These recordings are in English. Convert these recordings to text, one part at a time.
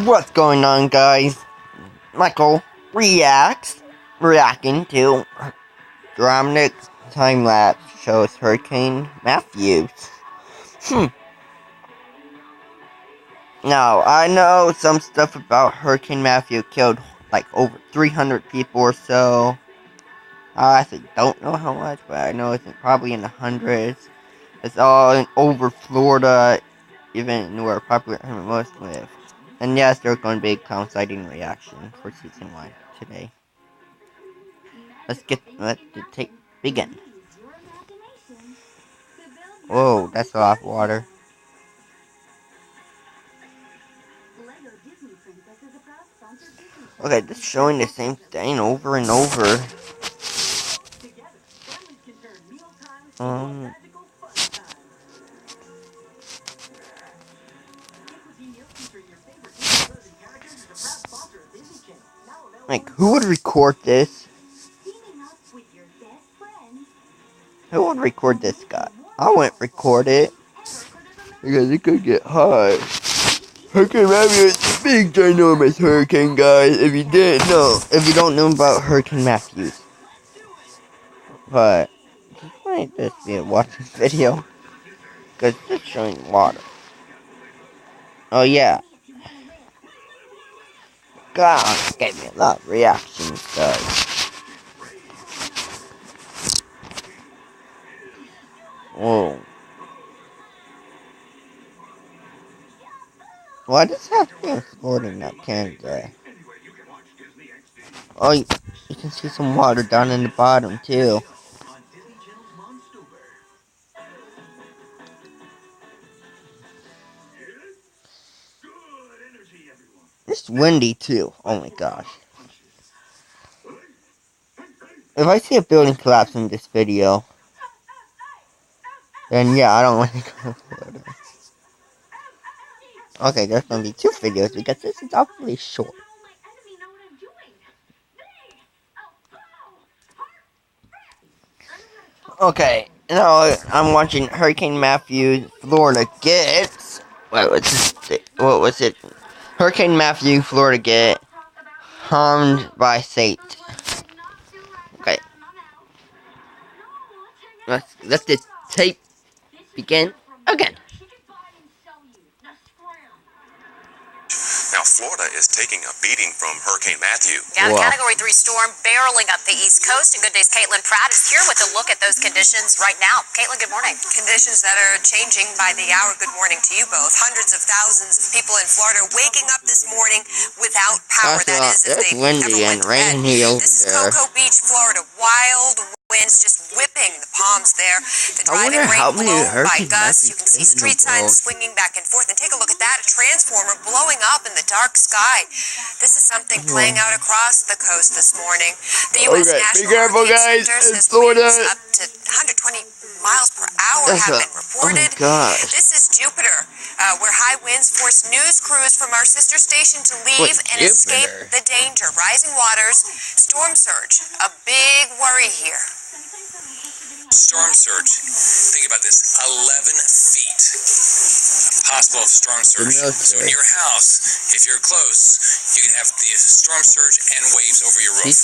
What's going on, guys? Michael reacting to dramatic time-lapse shows Hurricane Matthew. Now, I know some stuff about Hurricane Matthew killed like over 300 people or so. I actually don't know how much, but I know it's probably in the hundreds. It's all over Florida, even where popular most live. And yes, there's going to be a clown sighting reaction for season 1 today. Let the begin. Whoa, that's a lot of water. Okay, just showing the same thing over and over. Like, who would record this? Who would record this guy? I wouldn't record it because it could get hot. Hurricane Matthew is a big, ginormous hurricane, guys. If you didn't know, if you don't know about Hurricane Matthew, but just might just be watching this video because it's just showing water. Oh yeah. God, gave me a lot of reactions, guys. Whoa. Why does it have to be in Florida, not Canada? Oh, you can see some water down in the bottom, too. It's windy, too. Oh my gosh. If I see a building collapse in this video, then yeah, I don't want to go to Florida. Okay, there's gonna be 2 videos because this is awfully short. Okay, now I'm watching Hurricane Matthew. Florida gets what was it? Hurricane Matthew. Florida get harmed by Sate. Okay, let this tape begin again. Now, Florida is taking a beating from Hurricane Matthew. Yeah, the Category 3 storm barreling up the East Coast. And Good Day's Caitlin Pratt is here with a look at those conditions right now. Caitlin, good morning. Conditions that are changing by the hour. Good morning to you both. Hundreds of thousands of people in Florida waking up this morning without power. That is, if they windy and rainy over there. This is Cocoa Beach, Florida. Wild winds just whipping the palms there. The driving rain blown by gusts. You can see street signs swinging back and forth. And take a look at that. A transformer blowing up in the dark sky. This is something playing out across the coast this morning. The U.S. National Hurricane Center says winds up to 120 miles per hour have been reported. This is Jupiter, where high winds force news crews from our sister station to leave and escape the danger. Rising waters, storm surge, a big worry here. Storm surge. Think about this. 11 feet. Possible storm surge. So in your house, if you're close, you can have the storm surge and waves over your roof.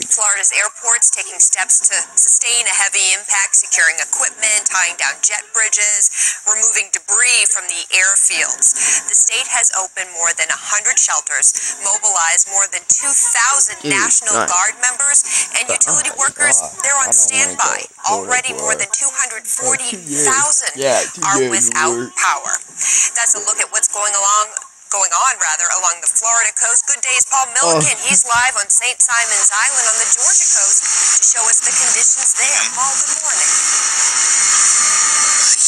Florida's airports taking steps to sustain a heavy impact, securing equipment, tying down jet bridges, removing debris from the airfields. The state has opened more than 100 shelters, mobilized more than 2,000 National Guard members, and utility workers, they're on standby. Already more than 240,000 are without power. That's a look at what's going on along the Florida coast. Good Day's Paul Milliken. He's live on St. Simon's Island on the Georgia coast to show us the conditions there. Paul, good morning.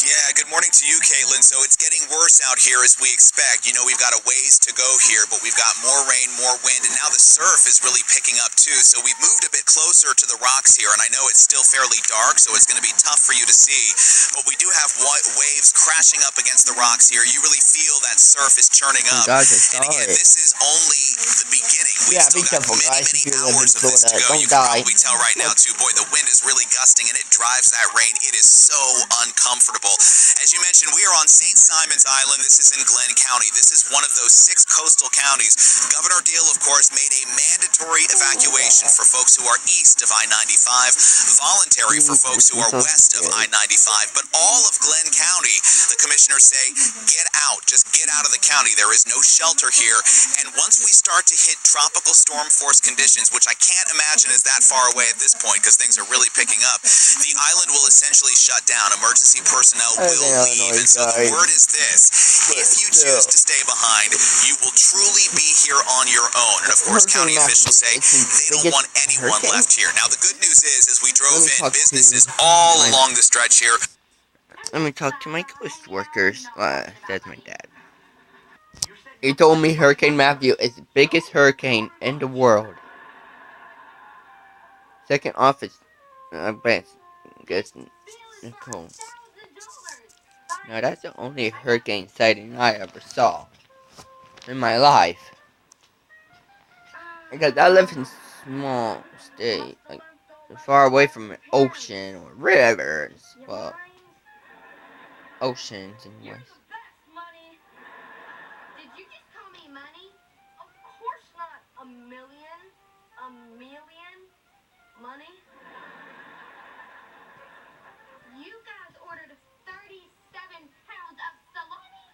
Yeah, good morning to you, Caitlin. So it's getting worse out here as we expect. You know, we've got a ways to go here, but we've got more rain, more wind, and now the surf is really picking up too. So we've moved a bit closer to the rocks here, and I know it's still fairly dark, so it's going to be tough for you to see. But we do have waves crashing up against the rocks here. You really feel that surf is churning up. And again, this is only the beginning. We've still got many hours of this to go. You can probably tell right now too, boy, the wind is really gusting, and it drives that rain. It is so uncomfortable. As you mentioned, we are on St. Simon's Island. This is in Glenn County. This is one of those 6 coastal counties. Governor Deal, of course, made a mandatory evacuation for folks who are east of I-95, voluntary for folks who are west of I-95. But all of Glenn County, the commissioners say, get out. Just get out of the county. There is no shelter here. And once we start to hit tropical storm force conditions, which I can't imagine is that far away at this point because things are really picking up, the island will essentially shut down. Emergency personnel will leave. And so the word is this: if you choose to stay behind, you will truly be here on your own. And of course, county officials say they don't want anyone left here. Now, the good news is, as we drove in, businesses all along the stretch here. Let me talk to my coast workers. That's my dad. He told me Hurricane Matthew is the biggest hurricane in the world. Second office, best, guess Nicole. Now that's the only hurricane sighting I ever saw in my life. Because I live in a small state, like far away from an ocean or rivers. Well, oceans anyways. Did you just call me money? Of course not. A million? A million? Money? You guys ordered 37 pounds of salami?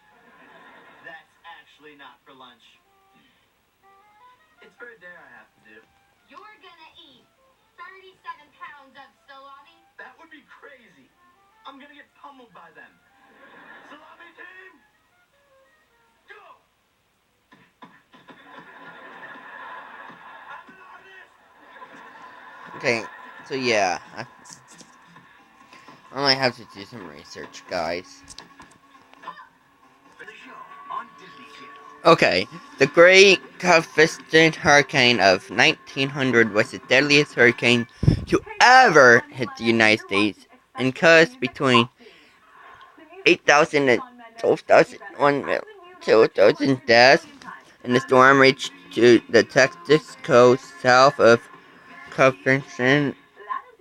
That's actually not for lunch. It's for a dare I have to do. You're gonna eat 37 pounds of salami? That would be crazy. I'm gonna get pummeled by them. Salami team! Go! I'm an artist! Okay, so yeah, I might have to do some research, guys. For the show on Disney Channel. Okay, the Great Cufiston Hurricane of 1900 was the deadliest hurricane to ever hit the United States and caused between 8,000 and 12,000, 2,000 deaths, and the storm reached to the Texas coast south of Cufiston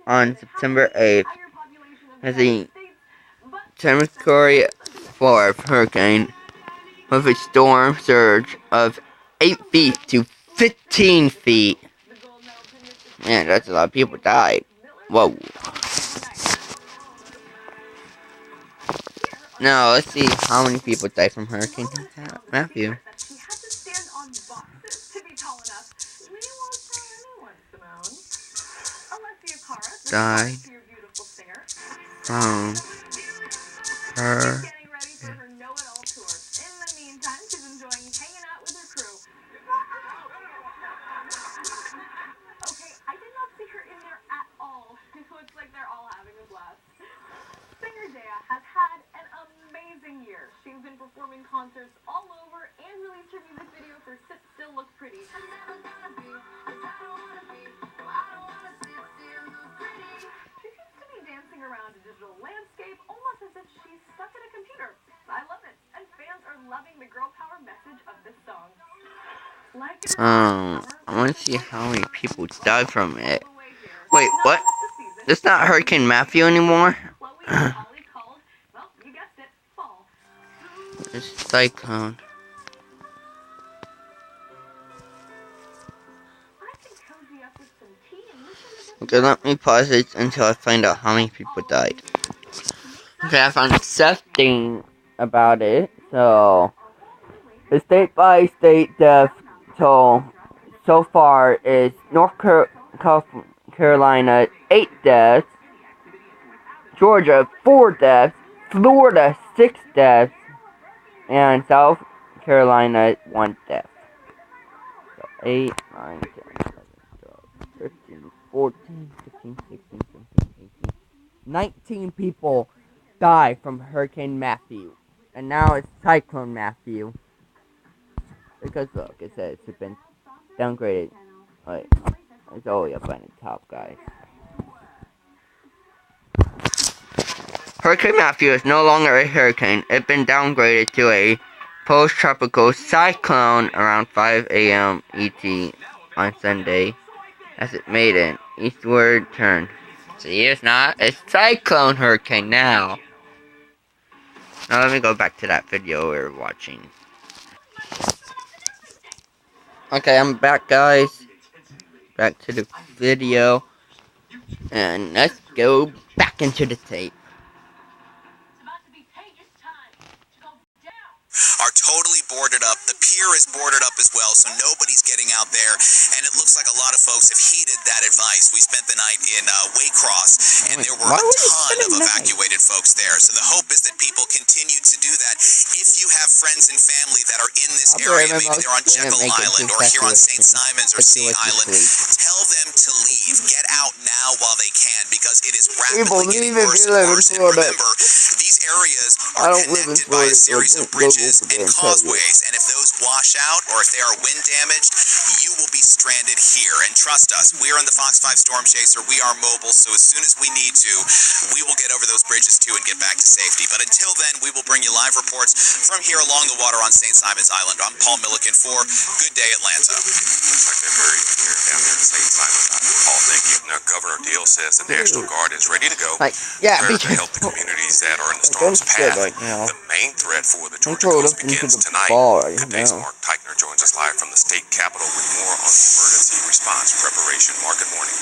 on September 8th as a Category 4 hurricane with a storm surge of 8 feet to 15 feet. Man, that's a lot of people died. Whoa. Now, let's see how many people died from Hurricane Matthew. Died from her. She's been performing concerts all over and released her music video for Sit Still Look Pretty. She seems to be dancing around a digital landscape almost as if she's stuck in a computer. I love it, and fans are loving the girl power message of this song. I want to see how many people died from it. Wait, what? It's not Hurricane Matthew anymore? It's Cyclone. Okay, let me pause it until I find out how many people died. Okay, I found something about it. So, the state-by-state death toll so far is North Carolina 8 deaths, Georgia 4 deaths, Florida 6 deaths, and South Carolina 1 death. So 8, 9, 10, 11, 12, 13, 14, 15, 16, 17, 18, 19 people died from Hurricane Matthew. And now it's Cyclone Matthew. Because look, it says it's been downgraded. Wait, it's always up on the top, guys. Hurricane Matthew is no longer a hurricane. It's been downgraded to a post-tropical cyclone around 5 a.m. ET on Sunday as it made an eastward turn. See, it's not a cyclone hurricane now. Now let me go back to that video we were watching. Okay, I'm back, guys. Back to the video. And let's go back into the tape. Are totally boarded up. The pier is boarded up as well, so nobody's getting out there. And it looks like a lot of folks have heeded that advice. We spent the night in Waycross, and there were a ton of evacuated folks there. So the hope is that people continue to do that. If you have friends and family that are in this area, maybe they're on Jekyll Island or here on St. Simon's or Sea Island, tell them to leave. Get out now while they can, because it is rapidly getting worse and worse. And remember, these areas are connected by a series of bridges and causeways, and if those wash out or if they are wind damaged, you will be stranded here. And trust us, we are in the Fox 5 Storm Chaser. We are mobile, so as soon as we need to, we will get over those bridges too and get back to safety. But until then, we will bring you live reports from here along the water on St. Simon's Island. I'm Paul Milliken for Good Day Atlanta. Looks like they're very here down there in St. Simon's Island. Paul, thank you. Now, Governor Deal says the National Guard is ready to go, prepared to help the communities that are in the storm's path. The main threat for the Georgia coast begins tonight. Good day, Mark Teichner joins us live from the state capitol with more on the emergency response preparation. Mark, good morning.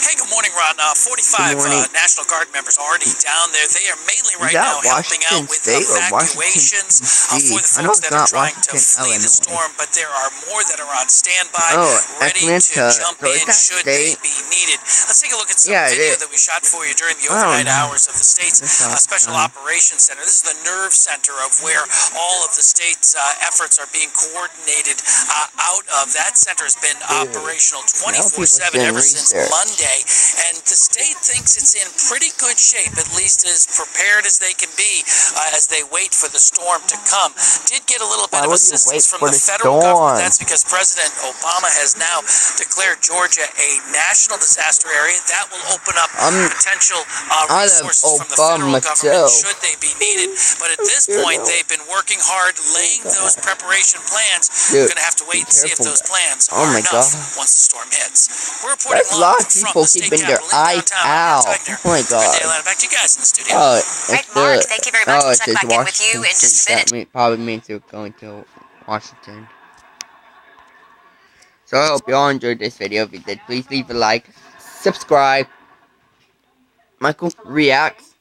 Hey, good morning, Ron. 45 National Guard members already down there. They are mainly right now helping out with evacuations for the folks that are trying to flee the storm, but there are more that are on standby, ready to jump in should they be needed. Let's take a look at some video that we shot for you during the overnight hours of the state's Special Operations Center. This is the nerve center of where all of the state's efforts are being coordinated out of. That center has been operational 24/7 ever since Monday, and the state thinks it's in pretty good shape, at least as prepared as they can be as they wait for the storm to come. Did get a little bit of assistance from the federal government. That's because President Obama has now declared Georgia a national disaster area. That will open up potential resources from the federal government should they be needed. But at this point, they've been working hard, laying those preparation plans. We're going to have to wait and see if those plans are enough once the storm hits. We're reporting live from the state capitol in downtown. Oh my god. Good day, Atlanta. Back to you guys in the studio. Right, Mark, thank you very much. We'll check back in with you in just a minute. That probably means you're going to Washington. So I hope you all enjoyed this video. If you did, please leave a like, subscribe. Michael reacts.